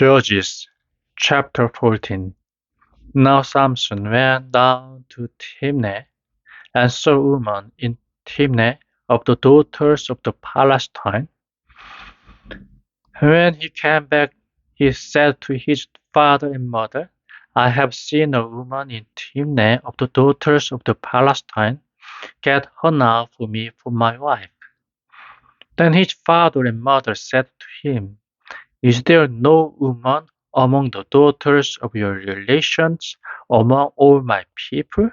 Judges chapter 14. Now Samson went down to Timnah and saw a woman in Timnah of the daughters of the Palestine. When he came back, he said to his father and mother, I have seen a woman in Timnah of the daughters of the Palestine. Get her now for me for my wife. Then his father and mother said to him, Is there no woman among the daughters of your relations, among all my people,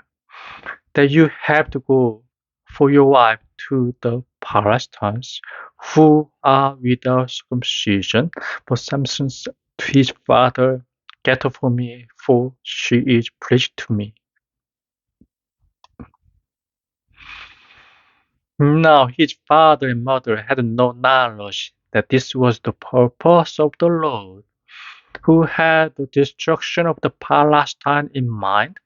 that you have to go for your wife to the Palestinians who are without circumcision? But Samson said to his father, Get her for me, for she is pleased to me. Now his father and mother had no knowledge that this was the purpose of the Lord, who had the destruction of the Palestine in mind.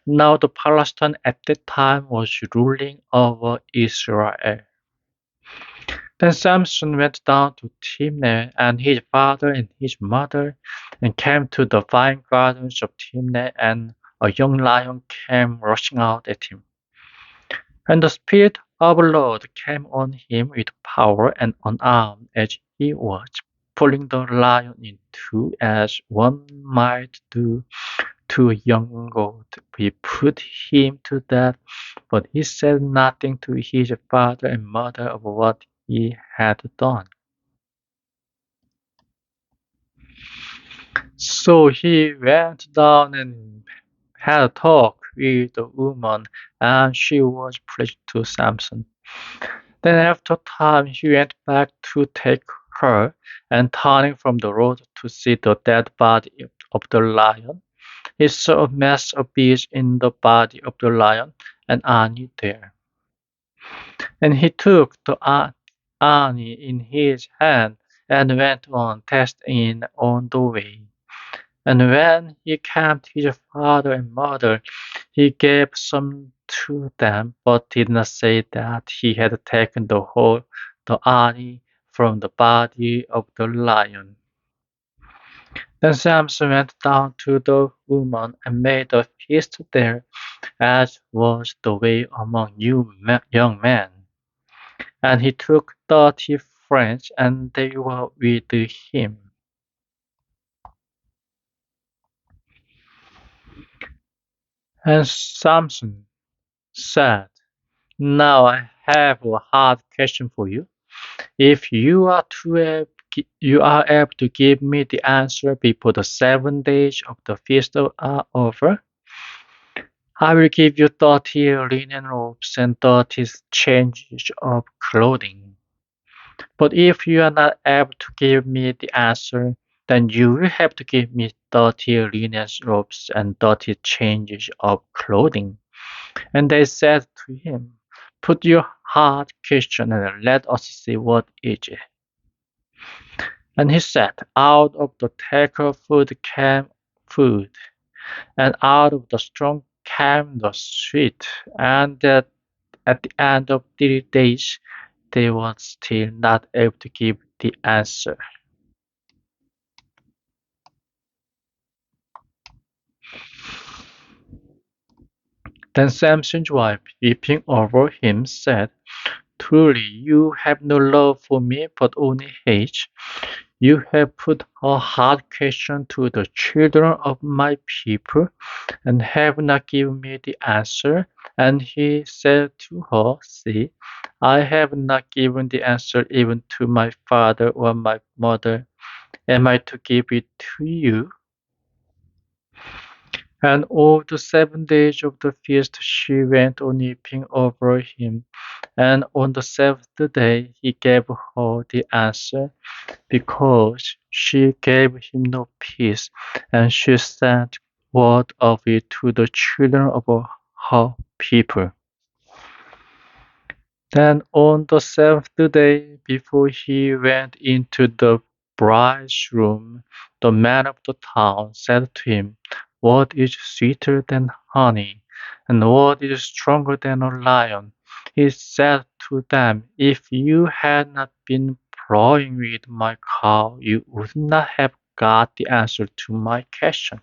Now the Palestine at that time was ruling over Israel. Then Samson went down to Timnah, and his father and his mother, and came to the vine gardens of Timnah, and a young lion came rushing out at him. And the Spirit of the Lord came on him with power, and unarmed as he was, pulling the lion in two as one might do to a young goat. He put him to death, but he said nothing to his father and mother of what he had done. So he went down and had a talk with the woman, and she was pleased to Samson. Then after a time he went back to take her, and turning from the road to see the dead body of the lion, he saw a mass of bees in the body of the lion, and Annie there. And he took the Annie in his hand, and went on testing it on the way. And when he came to his father and mother, he gave some to them, but did not say that he had taken the Annie from the body of the lion. Then Samson went down to the woman and made a feast there, as was the way among young men. And he took 30 friends, and they were with him. And Samson said, Now I have a hard question for you. If you are able to give me the answer before the 7 days of the feast are over, I will give you 30 linen robes and 30 changes of clothing. But if you are not able to give me the answer, then you will have to give me 30 linen robes and 30 changes of clothing. And they said to him, Put your hard question and let us see what is it. And he said, Out of the taker food came food, and out of the strong came the sweet, and that at the end of 3 days they were still not able to give the answer. Then Samson's wife, weeping over him, said, Truly you have no love for me, but only hate. You have put a hard question to the children of my people, and have not given me the answer. And he said to her, See, I have not given the answer even to my father or my mother. Am I to give it to you? And all the 7 days of the feast she went on weeping over him. And on the 7th day he gave her the answer, because she gave him no peace, and she sent word of it to the children of her people. Then on the 7th day, before he went into the bride's room, the man of the town said to him, What is sweeter than honey, and what is stronger than a lion? He said to them, If you had not been plowing with my cow, you would not have got the answer to my question.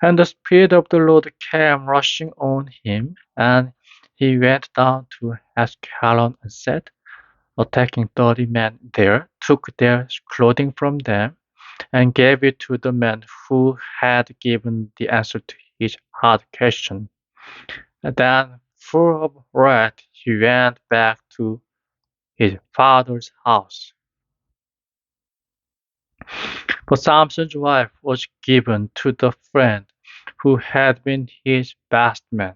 And the Spirit of the Lord came rushing on him, and he went down to Ascalon and said, attacking 30 men there, took their clothing from them, and gave it to the man who had given the answer to his hard question. And then, full of wrath, he went back to his father's house. But Samson's wife was given to the friend who had been his best man.